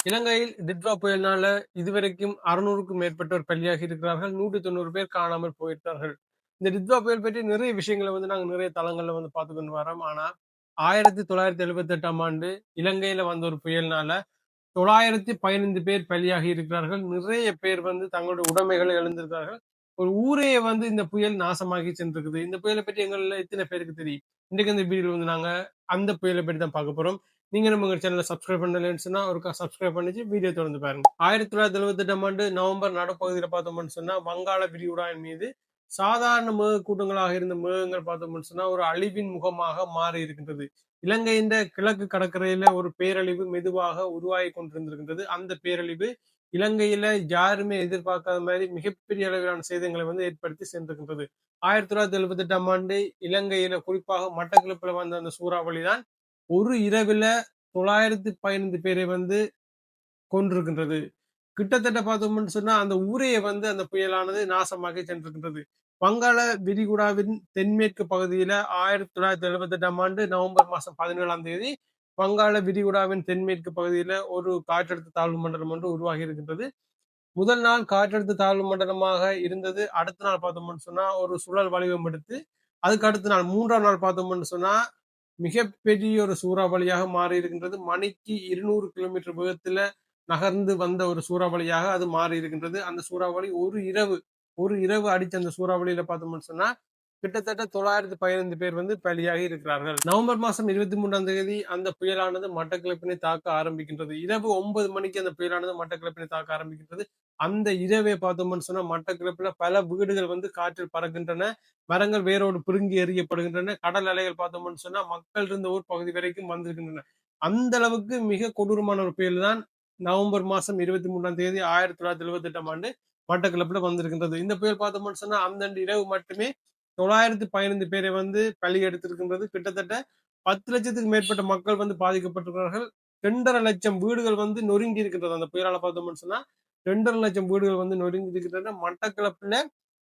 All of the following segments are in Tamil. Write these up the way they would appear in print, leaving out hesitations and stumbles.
இலங்கையில் டிட்வா புயலினால இதுவரைக்கும் 600க்கும் மேற்பட்டோர் பலியாகி இருக்கிறார்கள். 190 பேர் காணாமல் போயிருக்கிறார்கள். இந்த டிட்வா புயல் பற்றி நிறைய விஷயங்களை நாங்க நிறைய தளங்கள்ல பார்த்து கொண்டு வரோம். ஆனா 1978ஆம் ஆண்டு இலங்கையில வந்த ஒரு புயல்னால 915 பேர் பலியாகி இருக்கிறார்கள். நிறைய பேர் தங்களுடைய உடைமைகளை இழந்திருக்கிறார்கள். ஒரு ஊரையே இந்த புயல் நாசமாக்கி சென்றிருக்குது. இந்த புயலை பற்றி எங்கள்ல எத்தனை பேருக்கு தெரியும்? இன்றைக்கு இந்த வீடியோல நாங்க அந்த புயலை பற்றி தான் பார்க்க போறோம். நீங்க நம்ம சேனலை சப்ஸ்கிரைப் பண்ணலன்னு சொன்னா ஒருக்கா சப்ஸ்கிரைப் பண்ணிச்சு வீடியோ தொடர்ந்து பாருங்க. 1978ஆம் ஆண்டு நவம்பர் நடுப்பகுதியில பார்த்தோம்னு சொன்னா வங்காள விரிகுடாவின் மீது சாதாரண மேக கூட்டங்களாக இருந்த மேகங்கள் பார்த்தோம்னு சொன்னா ஒரு அழிவின் முகமாக மாறி இருக்கின்றது. இலங்கையின் கிழக்கு கடற்கரையில ஒரு பேரழிவு மெதுவாக உருவாகி கொண்டிருந்திருக்கின்றது. அந்த பேரழிவு இலங்கையில யாருமே எதிர்பார்க்காத மாதிரி மிகப்பெரிய அளவிலான சேதங்களை ஏற்படுத்தி சென்றிருக்கின்றது. 1978ஆம் ஆண்டு இலங்கையில குறிப்பாக மட்டக்களப்பில வந்த அந்த சூறாவளி தான் ஒரு இரவுல 915 பேரை கொண்டிருக்கின்றது. கிட்டத்தட்ட பார்த்தோம்னு சொன்னா அந்த ஊரையே அந்த புயலானது நாசமாக்கி சென்றிருக்கின்றது. வங்காள விரிகுடாவின் தென்மேற்கு பகுதியில 1978ஆம் ஆண்டு நவம்பர் மாசம் 17ஆம் தேதி வங்காள விரிகுடாவின் தென்மேற்கு பகுதியில ஒரு காற்றழுத்த தாழ்வு மண்டலம் ஒன்று உருவாகி இருக்கின்றது. முதல் நாள் காற்றழுத்த தாழ்வு மண்டலமாக இருந்தது. அடுத்த நாள் பார்த்தோம்னு சொன்னா ஒரு சுழல் வடிவம் எடுத்து அதுக்கு அடுத்த நாள் 3ஆம் நாள் பார்த்தோம்னு சொன்னா மிகப்பெரிய ஒரு சூறாவளியாக மாறி இருக்கின்றது. மணிக்கு 200 கிலோமீட்டர் வேகத்துல நகர்ந்து வந்த ஒரு சூறாவளியாக அது மாறி இருக்கின்றது. அந்த சூறாவளி ஒரு இரவு அடிச்ச அந்த சூறாவளியில பார்த்தோம்னு சொன்னா கிட்டத்தட்ட 915 பேர் பலியாகி இருக்கிறார்கள். நவம்பர் மாசம் 23ஆம் தேதி அந்த புயலானது மட்டக்களப்பினை தாக்க ஆரம்பிக்கின்றது. இரவு 9 மணிக்கு அந்த புயலானது மட்டக்களப்பினை தாக்க ஆரம்பிக்கின்றது. அந்த இரவே பார்த்தோம்னு சொன்னா மட்டக்களப்பில பல வீடுகள் காற்றில் பறக்கின்றன. மரங்கள் வேரோடு பிடுங்கி எறியப்படுகின்றன. கடல் அலைகள் பார்த்தோம்னு சொன்னா மக்கள் இருந்த ஊர் பகுதி வரைக்கும் வந்திருக்கின்றன. அந்த அளவுக்கு மிக கொடூரமான ஒரு புயல் தான் நவம்பர் மாசம் 23ஆம் தேதி 1978ஆம் ஆண்டு மட்டக்களப்பில் வந்திருக்கின்றது. இந்த புயல் பார்த்தோம்னு சொன்னா அந்த இரவு மட்டுமே 915 பேரை பலி எடுத்திருக்கின்றது. கிட்டத்தட்ட 10 லட்சத்துக்கு மேற்பட்ட மக்கள் பாதிக்கப்பட்டிருக்கிறார்கள். 2,5 லட்சம் வீடுகள் நொறுங்கி இருக்கின்றது. அந்த புயலால பார்த்தோம்னு சொன்னா 2,5 லட்சம் வீடுகள் நொறுங்கி இருக்கின்றன. மட்டக்களப்பில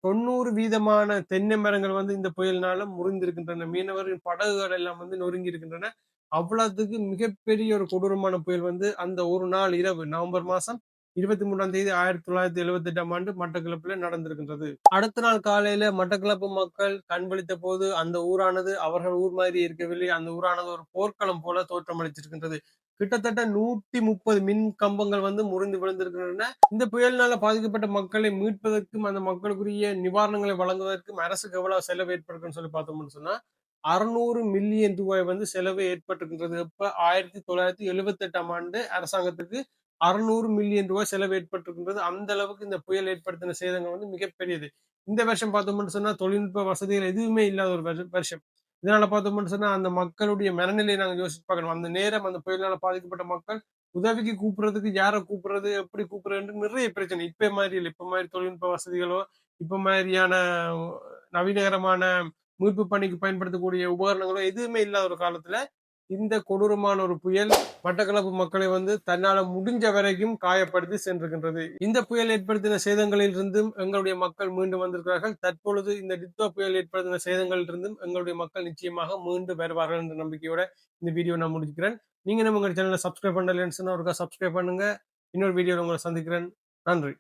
90% தென்னை மரங்கள் இந்த புயலினால முறிந்திருக்கின்றன. மீனவரின் படகுகள் எல்லாம் நொறுங்கி இருக்கின்றன. அவ்வளவுக்கு மிகப்பெரிய ஒரு கொடூரமான புயல் அந்த ஒரு நாள் இரவு நவம்பர் மாசம் 23ஆம் தேதி 1978ஆம் ஆண்டு மட்டக்களப்பில நடந்திருக்கின்றது. அடுத்த நாள் காலையில மட்டக்களப்பு மக்கள் கண்விழித்த போது அந்த ஊரானது அவர்கள் ஊர் மாதிரி இருக்கவில்லை. அந்த ஊரானது ஒரு போர்க்களம் போல தோற்றமளித்திருக்கின்றது. கிட்டத்தட்ட 130 மின் கம்பங்கள் முறிந்து விழுந்திருக்கின்றன. இந்த புயலினால பாதிக்கப்பட்ட மக்களை மீட்பதற்கும் அந்த மக்களுக்குரிய நிவாரணங்களை வழங்குவதற்கும் அரசுக்கு எவ்வளவு செலவு ஏற்படுக்குன்னு சொல்லி பார்த்தோம்னு சொன்னா 600 மில்லியன் ரூபாய் செலவு ஏற்பட்டிருக்கின்றது. இப்ப 1978ஆம் ஆண்டு அரசாங்கத்துக்கு 600 மில்லியன் ரூபாய் செலவு ஏற்பட்டிருக்கின்றது. அந்த அளவுக்கு இந்த புயல் ஏற்படுத்தின சேதங்கள் மிகப்பெரியது. இந்த வருஷம் பார்த்தோம்னு சொன்னா தொழில்நுட்ப வசதிகள் எதுவுமே இல்லாத ஒரு வருஷம். இதனால பார்த்தோம்னு சொன்னா அந்த மக்களுடைய மனநிலையை நாங்க யோசிச்சு பார்க்கணும். அந்த நேரம் அந்த புயலினால பாதிக்கப்பட்ட மக்கள் உதவிக்கு கூப்பிடுறதுக்கு யாரை கூப்பிடுறது, எப்படி கூப்பிடுறது நிறைய பிரச்சனை. இப்ப மாதிரி இல்லை. இப்ப மாதிரி தொழில்நுட்ப வசதிகளோ, இப்ப மாதிரியான நவீனகரமான மீட்பு பணிக்கு பயன்படுத்தக்கூடிய உபகரணங்களோ எதுவுமே இல்லாத ஒரு காலத்துல இந்த கொடூரமான ஒரு புயல் மட்டக்களப்பு மக்களை தன்னால முடிஞ்ச வரைக்கும் காயப்படுத்தி சென்றிருக்கின்றது. இந்த புயல் ஏற்படுத்தின சேதங்களில் இருந்தும் எங்களுடைய மக்கள் மீண்டு வந்திருக்கிறார்கள். தற்பொழுது இந்த டிட்வா புயல் ஏற்படுத்தின சேதங்களில் இருந்தும் எங்களுடைய மக்கள் நிச்சயமாக மீண்டு வருவார்கள் என்ற நம்பிக்கையோட இந்த வீடியோ நான் முடிக்கிறேன். நீங்க நம்ம சேனலை சப்ஸ்கிரைப் பண்ணலன்னு சொன்னா ஒருக்கா சப்ஸ்கிரைப் பண்ணுங்க. இன்னொரு வீடியோல உங்களை சந்திக்கிறேன். நன்றி.